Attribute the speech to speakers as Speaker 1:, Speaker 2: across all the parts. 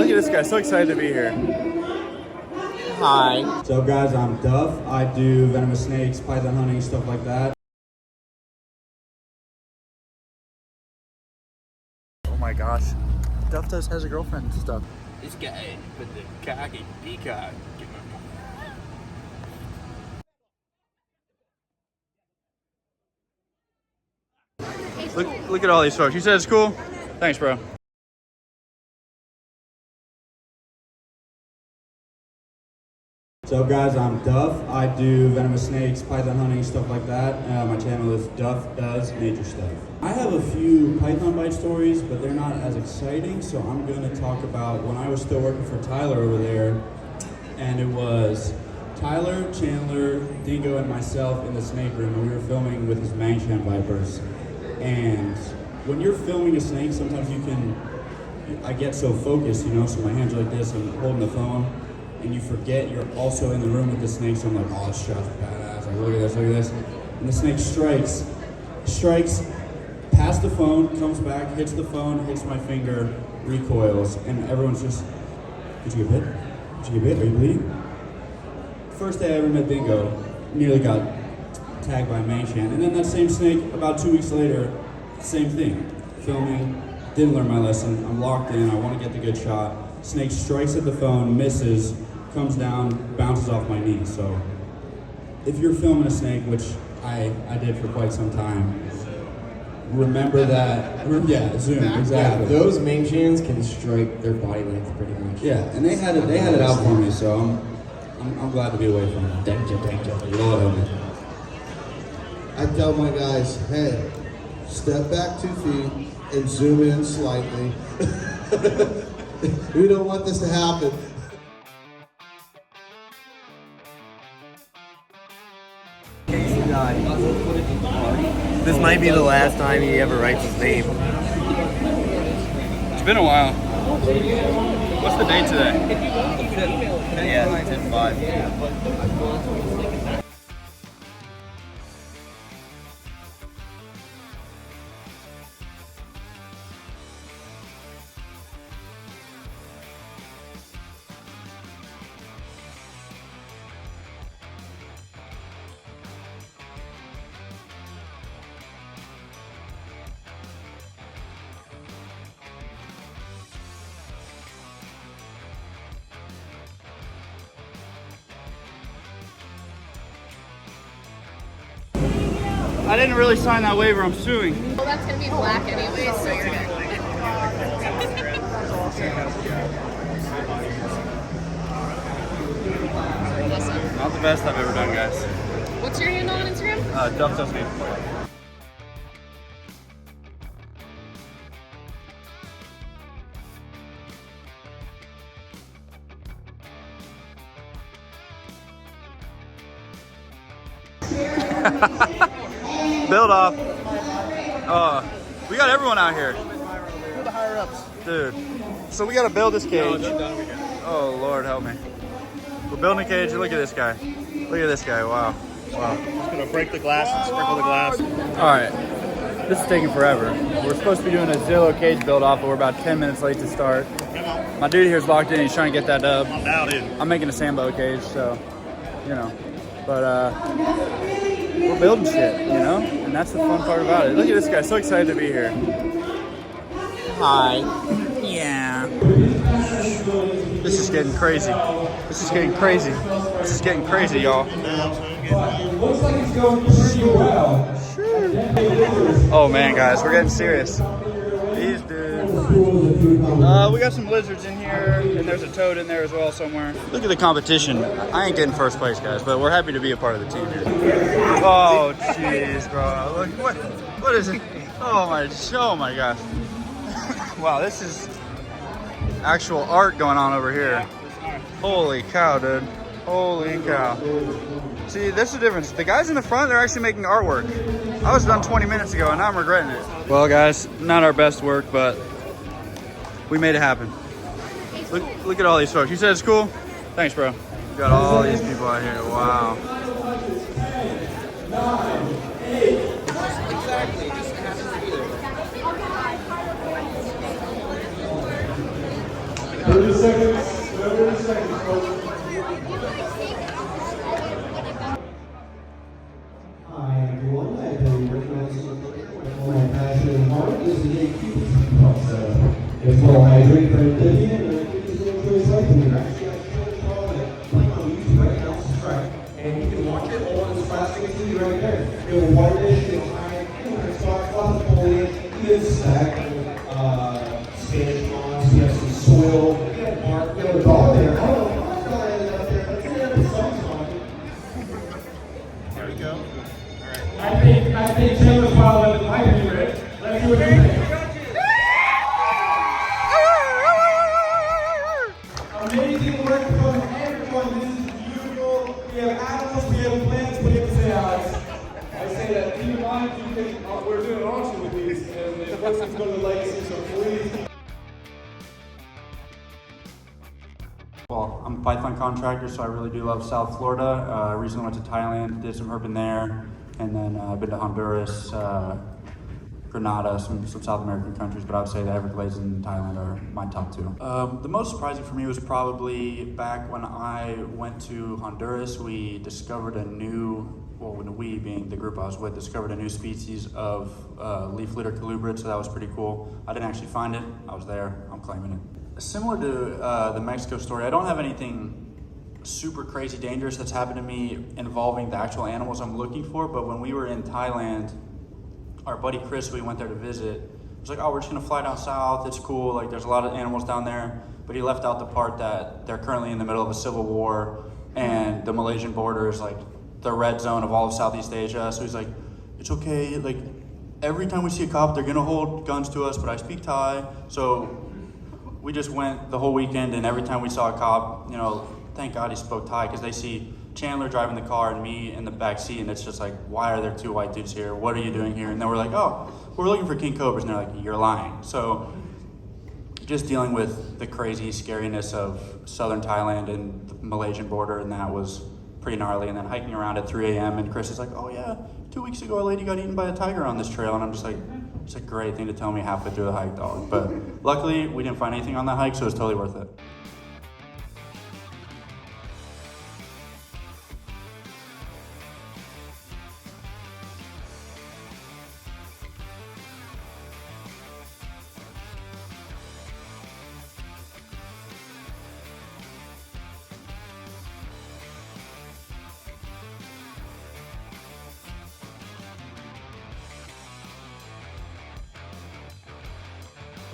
Speaker 1: Look at this guy, so excited to be here. Hi.
Speaker 2: What's up, guys? I'm Duff. I do venomous snakes, python hunting, stuff like that.
Speaker 1: Oh my gosh. Duff has a girlfriend and stuff.
Speaker 3: This guy with the cocky peacock.
Speaker 1: Look at all these folks. You said it's cool? Thanks, bro.
Speaker 2: What's up, guys? I'm Duff. I do venomous snakes, python hunting, stuff like that. My channel is Duff Does Nature Stuff. I have a few python bite stories, but they're not as exciting, so I'm going to talk about when I was still working for Tyler over there, and it was Tyler, Chandler, Dingo, and myself in the snake room, and we were filming with his Mangshan vipers. And when you're filming a snake, sometimes I get so focused, you know, so my hands are like this, I'm holding the phone, and you forget you're also in the room with the snake, so I'm like, oh, this shot's badass, like, look at this, and the snake strikes past the phone, comes back, hits the phone, hits my finger, recoils, and everyone's just, did you get bit? Did you get bit? Are you bleeding? First day I ever met Dingo, nearly got tagged by a Mangshan, and then that same snake, about 2 weeks later, same thing, filming, didn't learn my lesson, I'm locked in, I want to get the good shot, snake strikes at the phone, misses, comes down, bounces off my knee. So if you're filming a snake, which I did for quite some time, remember that, yeah, zoom, exactly.
Speaker 4: Yeah, those Mangshans can strike their body length pretty much.
Speaker 2: Yeah, and they had it out for me, so I'm glad to be away from it.
Speaker 4: Thank you.
Speaker 2: Lord help me.
Speaker 5: I tell my guys, hey, step back 2 feet and zoom in slightly. We don't want this to happen.
Speaker 4: This might be the last time he ever writes his name.
Speaker 1: It's been a while. What's the date today?
Speaker 4: Yeah, 10-5.
Speaker 1: I didn't really sign that waiver, I'm suing.
Speaker 6: Well, that's going to be black anyway, so you're good. Listen.
Speaker 1: Not the best I've ever done, guys.
Speaker 6: What's your handle on Instagram?
Speaker 1: Duff Does Nature. Build off. We got everyone out here.
Speaker 3: Who are the higher ups?
Speaker 1: Dude. So we gotta build this cage. Oh Lord help me. We're building a cage. Look at this guy. Look at this guy. Wow. Wow.
Speaker 3: Just gonna break the glass and sprinkle the glass.
Speaker 1: Alright. This is taking forever. We're supposed to be doing a Zillow cage build off, but we're about 10 minutes late to start. My dude here's locked in, he's trying to get that dub.
Speaker 3: I'm down in.
Speaker 1: I'm making a Sambo cage, so you know. But we're building shit, you know? And that's the fun part about it. Look at this guy, so excited to be here. Hi. Yeah. This is getting crazy. This is getting crazy. This is getting crazy, y'all.
Speaker 7: Looks like it's going pretty well.
Speaker 1: Oh man, guys, we're getting serious. These dudes. We got some lizards in here, and there's a toad in there as well somewhere. Look at the competition. I ain't getting first place, guys, but we're happy to be a part of the team here. Oh, jeez, bro. Look, what is it? Oh my gosh. Wow, this is actual art going on over here. Holy cow, dude. Holy cow. See, that's the difference. The guys in the front, they're actually making artwork. I was done 20 minutes ago, and now I'm regretting it. Well, guys, not our best work, but we made it happen. Look at all these folks. You said it's cool? Thanks, bro. We got all these people out here. Wow.
Speaker 7: 30 seconds. 30 seconds, folks.
Speaker 8: Hi everyone, I am recognize my passion and heart. This is a cute process. It's well hydrated for Vivian and I think it's going to enjoy cycling. You're actually on YouTube right now, subscribe. And you can watch it all on this plastic TV right there. It will whitish, it will hide, it's got lots of foliage, even stack, Spanish moss, we have some soil, we have bark, we have a dog there. Oh, I'm sorry, up there. Let's get the songs on.
Speaker 3: There we go.
Speaker 7: I think Taylor's Wild might be ready. Let's do it again. Amazing work from everyone. This is beautiful. We have animals, we have plants, we have to say, Alex. I say that keep in mind, we're doing an auction with these, and the person's going to legacy, so please.
Speaker 2: Well, I'm a Python contractor, so I really do love South Florida. I recently went to Thailand, did some herping there, and then I've been to Honduras, Grenada, some South American countries, but I would say the Everglades and Thailand are my top two. The most surprising for me was probably back when I went to Honduras. We discovered a new, well, when we, being the group I was with, discovered a new species of leaf litter colubrid, so that was pretty cool. I didn't actually find it, I was there, I'm claiming it. Similar to the Mexico story, I don't have anything super crazy dangerous that's happened to me involving the actual animals I'm looking for, but when we were in Thailand, our buddy Chris, we went there to visit, was like, oh, we're just gonna fly down south, it's cool, like there's a lot of animals down there, but he left out the part that they're currently in the middle of a civil war and the Malaysian border is like the red zone of all of Southeast Asia, so he's like, it's okay, like every time we see a cop, they're gonna hold guns to us, but I speak Thai, so we just went the whole weekend, and every time we saw a cop, you know, thank God he spoke Thai, because they see Chandler driving the car and me in the back seat, and it's just like, why are there two white dudes here? What are you doing here? And then we're like, oh, we're looking for king cobras, and they're like, you're lying. So just dealing with the crazy scariness of southern Thailand and the Malaysian border, and that was pretty gnarly. And then hiking around at 3 a.m. and Chris is like, oh yeah, 2 weeks ago a lady got eaten by a tiger on this trail, and I'm just like, it's a great thing to tell me halfway through the hike, dog. But luckily, we didn't find anything on that hike, so it's totally worth it.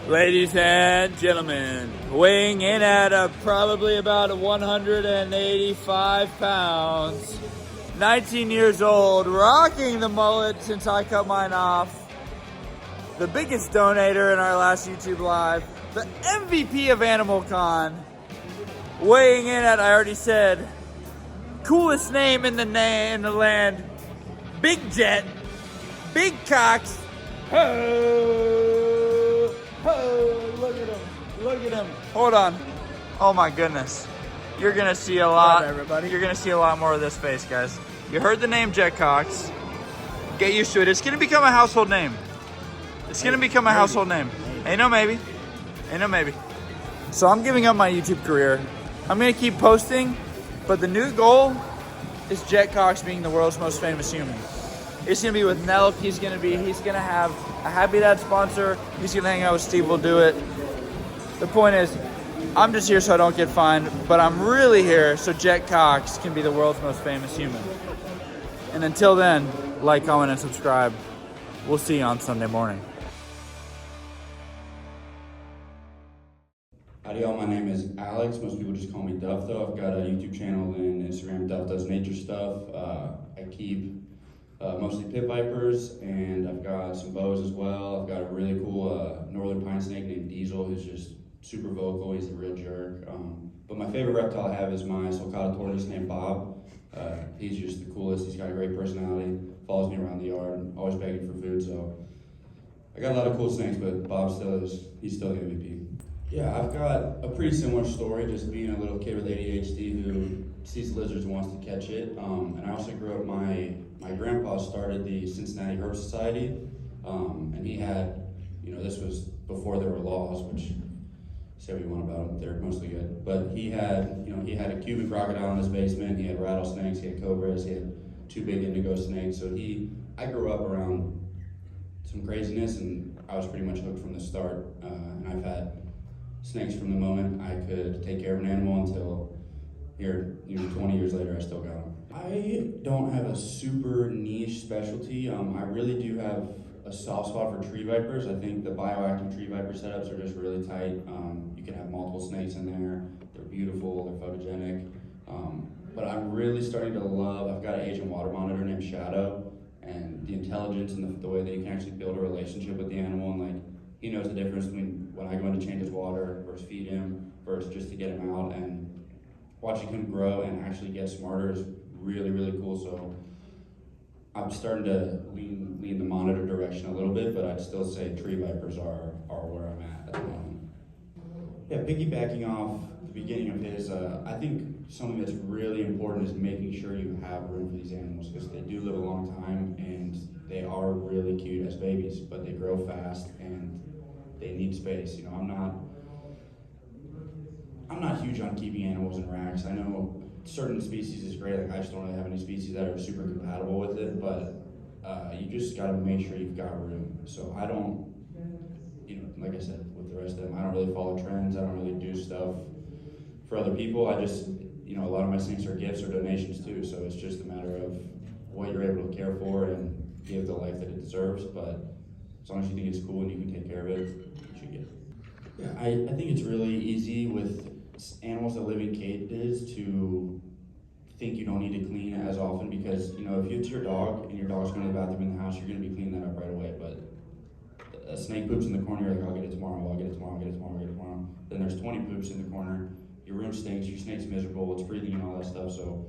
Speaker 1: Ladies and gentlemen, weighing in at probably about 185 pounds, 19 years old, rocking the mullet since I cut mine off, the biggest donator in our last YouTube Live, the MVP of Animal Con, weighing in at, I already said, coolest name in the land, Big Jet, Big Cox. Oh, look at him. Look at him. Hold on. Oh my goodness. You're gonna see a lot. Everybody. You're gonna see a lot more of this face, guys. You heard the name Jet Cox. Get used to it. It's gonna become a household name. It's gonna become a household name. Ain't no maybe. Ain't no maybe. So I'm giving up my YouTube career. I'm gonna keep posting, but the new goal is Jet Cox being the world's most famous human. It's gonna be with Nelk. He's gonna have a Happy Dad sponsor. He's gonna hang out with Steve. We'll do it. The point is, I'm just here so I don't get fined, but I'm really here so Jet Cox can be the world's most famous human. And until then, like, comment, and subscribe. We'll see you on Sunday morning.
Speaker 2: Howdy y'all, my name is Alex. Most people just call me Duff though. I've got a YouTube channel and Instagram, Duff Does Nature Stuff. I keep mostly pit vipers, and I've got some bows as well. I've got a really cool northern pine snake named Diesel who's just super vocal. He's a real jerk. But my favorite reptile I have is my sulcata tortoise named Bob. He's just the coolest. He's got a great personality, follows me around the yard, always begging for food. So I got a lot of cool snakes, but Bob he's still the MVP. Yeah, I've got a pretty similar story, just being a little kid with ADHD who sees lizards and wants to catch it. And I also grew up, my grandpa started the Cincinnati Herb Society, and he had, this was before there were laws, which say what you want about them, they're mostly good. But he had, he had a Cuban crocodile in his basement, he had rattlesnakes, he had cobras, he had 2 big indigo snakes. So I grew up around some craziness, and I was pretty much hooked from the start. And I've had snakes from the moment I could take care of an animal until here, 20 years later, I still got them. I don't have a super niche specialty. I really do have a soft spot for tree vipers. I think the bioactive tree viper setups are just really tight. You can have multiple snakes in there. They're beautiful, they're photogenic. But I'm really starting to love, I've got an Asian water monitor named Shadow, and the intelligence and the way that you can actually build a relationship with the animal, and like, he knows the difference between when I go in to change his water versus feed him versus just to get him out, and watching him grow and actually get smarter is really, really cool. So I'm starting to lean the monitor direction a little bit, but I'd still say tree vipers are where I'm at the moment. Yeah, piggybacking off the beginning of his, I think something that's really important is making sure you have room for these animals, because they do live a long time and they are really cute as babies, but they grow fast and they need space. I'm not huge on keeping animals in racks. I know certain species is great, like I just don't really have any species that are super compatible with it, but you just gotta make sure you've got room. So I don't, like I said, with the rest of them, I don't really follow trends, I don't really do stuff for other people. I just, a lot of my snakes are gifts or donations too, so it's just a matter of what you're able to care for and give the life that it deserves, but as long as you think it's cool and you can take care of it, you should get it. Yeah, I think it's really easy with animals that live in cages to think you don't need to clean as often, because if it's your dog and your dog's going to the bathroom in the house, you're going to be cleaning that up right away. But a snake poops in the corner, you're like, I'll get it tomorrow, I'll get it tomorrow, I'll get it tomorrow, I'll get it tomorrow. Then there's 20 poops in the corner, your room stinks, your snake's miserable, it's breathing and all that stuff. So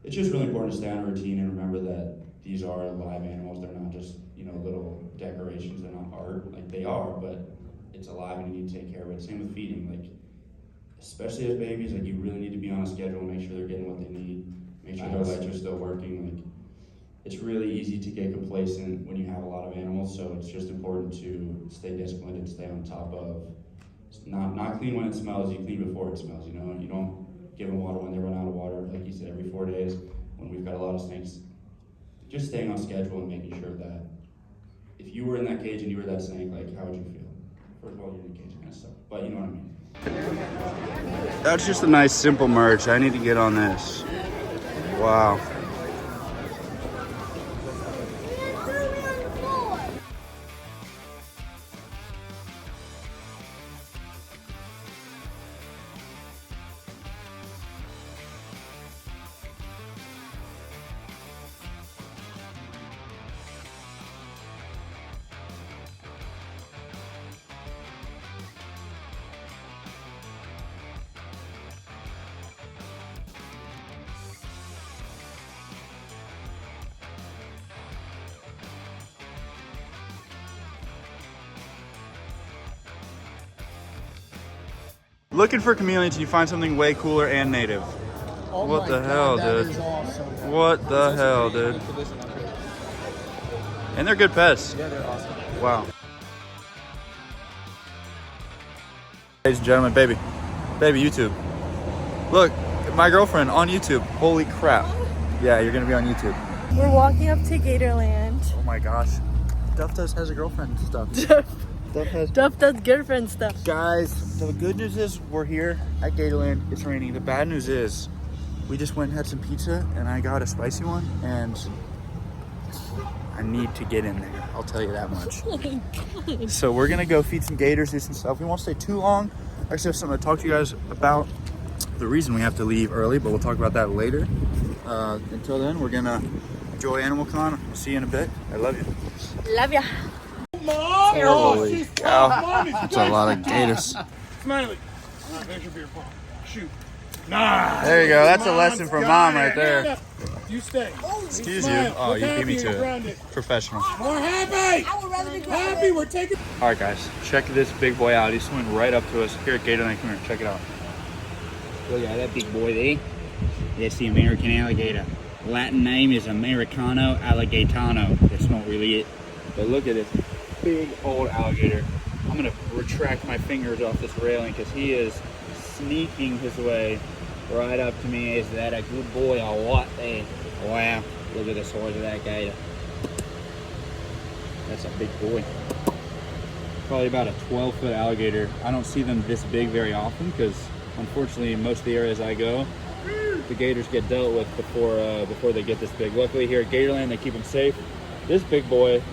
Speaker 2: it's just really important to stay on a routine and remember that these are live animals. They're not just little decorations, they're not art. Like, they are, but it's alive and you need to take care of it. Same with feeding, like especially as babies, like you really need to be on a schedule, make sure they're getting what they need, make sure their lights are still working. Like, it's really easy to get complacent when you have a lot of animals, so it's just important to stay disciplined and stay on top of not clean when it smells, you clean before it smells. You don't give them water when they run out of water, like you said, every 4 days. When we've got a lot of snakes, just staying on schedule and making sure that if you were in that cage and you were that snake, like, how would you feel? First of all, you're in the cage, kind of stuff, but you know what I mean.
Speaker 1: That's just a nice, simple merch. I need to get on this. Wow. Looking for chameleons, and you find something way cooler and native.
Speaker 3: Oh
Speaker 1: What the
Speaker 3: my
Speaker 1: hell,
Speaker 3: God, that
Speaker 1: dude?
Speaker 3: is awesome.
Speaker 1: What the hell, dude? And they're good pets.
Speaker 3: Yeah, they're awesome.
Speaker 1: Wow. Ladies and gentlemen, baby, YouTube. Look, my girlfriend on YouTube. Holy crap. Yeah, you're gonna be on YouTube.
Speaker 9: We're walking up to Gatorland.
Speaker 1: Oh my gosh. Duff has a girlfriend and stuff.
Speaker 9: Duff does girlfriend stuff.
Speaker 1: Guys, the good news is we're here at Gatorland. It's raining. The bad news is we just went and had some pizza and I got a spicy one and I need to get in there. I'll tell you that much.
Speaker 9: Oh my God.
Speaker 1: So we're gonna go feed some gators, do some stuff. We won't stay too long. I actually have something to talk to you guys about. The reason we have to leave early, but we'll talk about that later. Until then, we're gonna enjoy Animal Con. We'll see you in a bit. I love you.
Speaker 9: Love ya.
Speaker 1: Holy cow. That's a lot of gators.
Speaker 7: Smiley. There's your beer ball. Shoot.
Speaker 1: There you go. That's a lesson from Mom right there.
Speaker 7: You stay.
Speaker 1: Excuse you. Oh, you beat me to it. Professional.
Speaker 7: We're happy. I would rather be happy. We're taking.
Speaker 1: All right, guys. Check this big boy out. He's swimming right up to us here at Gatorland. Come here. Check it out.
Speaker 10: Look at that big boy there. That's the American alligator. Latin name is Americano alligatano. That's not really it.
Speaker 1: But look at this big old alligator. I'm gonna retract my fingers off this railing because he is sneaking his way right up to me. Is that a good boy or what? Hey, wow, look at the size of that gator. That's a big boy. Probably about a 12-foot alligator. I don't see them this big very often because unfortunately most of the areas I go, the gators get dealt with before they get this big. Luckily here at Gatorland they keep them safe. This big boy,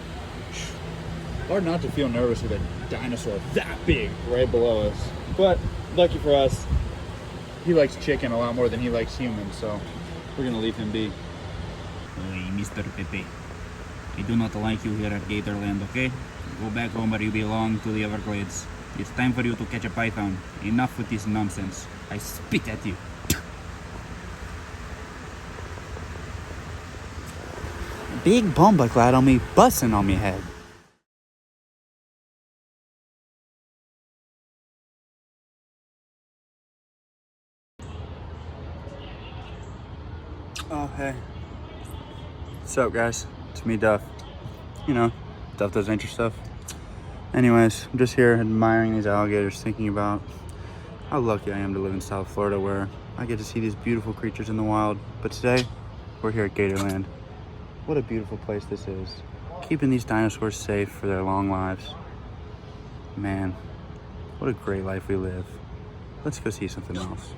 Speaker 1: hard not to feel nervous with a dinosaur that big right below us. But lucky for us, he likes chicken a lot more than he likes humans, so we're gonna leave him be.
Speaker 10: Hey, Mr. Pepe. I do not like you here at Gatorland, okay? Go back home where you belong, to the Everglades. It's time for you to catch a python. Enough with this nonsense. I spit at you.
Speaker 1: Big bomba cloud on me, busting on me head. Oh, hey. What's up, guys? It's me, Duff. You know, Duff does nature stuff. Anyways, I'm just here admiring these alligators, thinking about how lucky I am to live in South Florida where I get to see these beautiful creatures in the wild. But today, we're here at Gatorland. What a beautiful place this is. Keeping these dinosaurs safe for their long lives. Man, what a great life we live. Let's go see something else.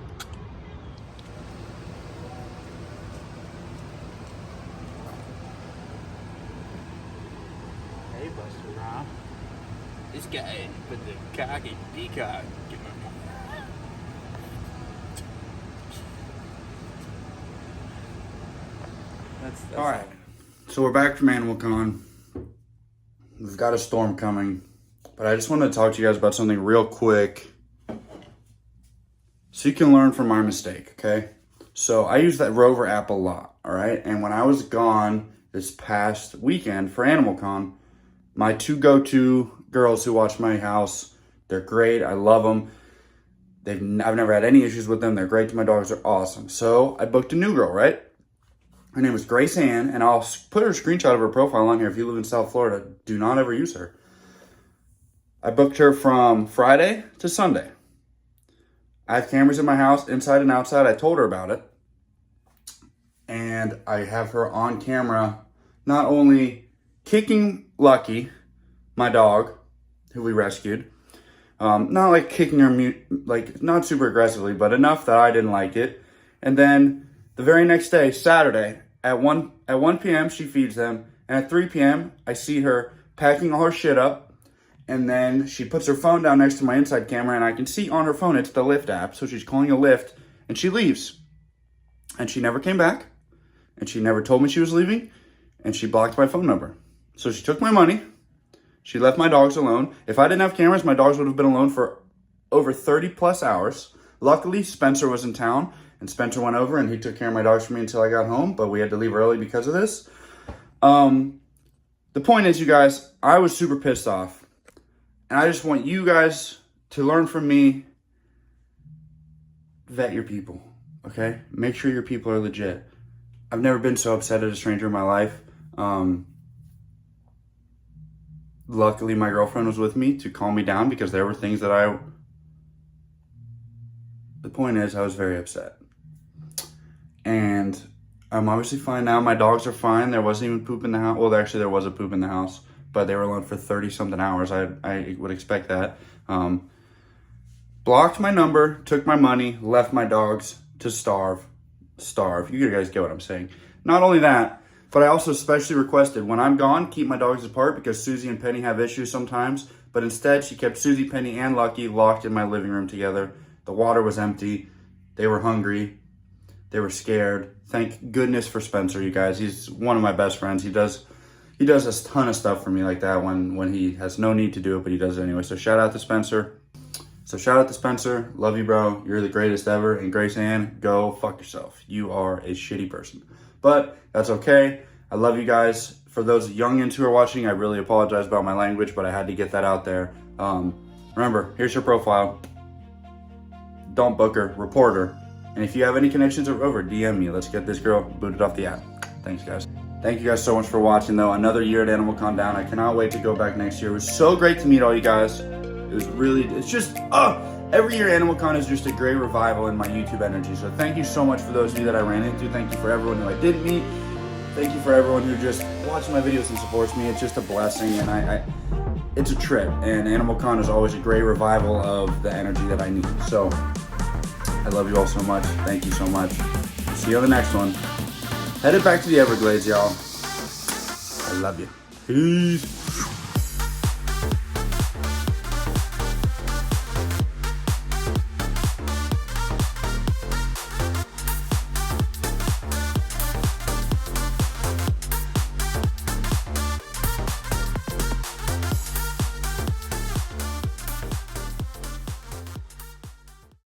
Speaker 10: Hey, Buster Rob. This guy with the cocky peacock.
Speaker 1: That's all right. So we're back from Animal Con. We've got a storm coming, but I just wanted to talk to you guys about something real quick so you can learn from my mistake, okay? So I use that Rover app a lot, all right? And when I was gone this past weekend for Animal Con, my two go-to girls who watch my house, they're great. I love them. I've never had any issues with them. They're great to my dogs. They're awesome. So I booked a new girl, right? Her name is Grace Ann, and I'll put her screenshot of her profile on here. If you live in South Florida, do not ever use her. I booked her from Friday to Sunday. I have cameras in my house, inside and outside. I told her about it. And I have her on camera, not only kicking Lucky, my dog, who we rescued. Not like kicking her, like not super aggressively, but enough that I didn't like it. And then the very next day, Saturday, at 1 p.m., she feeds them. And at 3 p.m., I see her packing all her shit up. And then she puts her phone down next to my inside camera, and I can see on her phone, it's the Lyft app. So she's calling a Lyft, and she leaves. And she never came back. And she never told me she was leaving. And she blocked my phone number. So she took my money. She left my dogs alone. If I didn't have cameras, my dogs would have been alone for over 30 plus hours. Luckily, Spencer was in town. And Spencer went over and he took care of my dogs for me until I got home, but we had to leave early because of this. The point is, you guys, I was super pissed off. And I just want you guys to learn from me. Vet your people, okay? Make sure your people are legit. I've never been so upset at a stranger in my life. Luckily, my girlfriend was with me to calm me down because there were things that the point is, I was very upset. And I'm obviously fine now. My dogs are fine. There wasn't even poop in the house. Well, actually, there was a poop in the house, but they were alone for 30-something hours. I would expect that. Blocked my number, took my money, left my dogs to starve. You guys get what I'm saying. Not only that, but I also specially requested, when I'm gone, keep my dogs apart because Susie and Penny have issues sometimes. But instead, she kept Susie, Penny, and Lucky locked in my living room together. The water was empty. They were hungry. They were scared. Thank goodness for Spencer, you guys. He's one of my best friends. He does a ton of stuff for me like that when he has no need to do it, but he does it anyway. So shout out to Spencer. Love you, bro. You're the greatest ever. And Grace Ann, go fuck yourself. You are a shitty person. But that's okay. I love you guys. For those youngins who are watching, I really apologize about my language, but I had to get that out there. Remember, here's your profile. Don't book her. Report her. And if you have any connections over, DM me. Let's get this girl booted off the app. Thanks, guys. Thank you guys so much for watching, though. Another year at Animal Con down. I cannot wait to go back next year. It was so great to meet all you guys. It was really, it's just, every year Animal Con is just a great revival in my YouTube energy. So thank you so much for those of you that I ran into. Thank you for everyone who I did meet. Thank you for everyone who just watches my videos and supports me. It's just a blessing, and it's a trip. And Animal Con is always a great revival of the energy that I need. So I love you all so much. Thank you so much. See you on the next one. Headed back to the Everglades, y'all. I love you. Peace.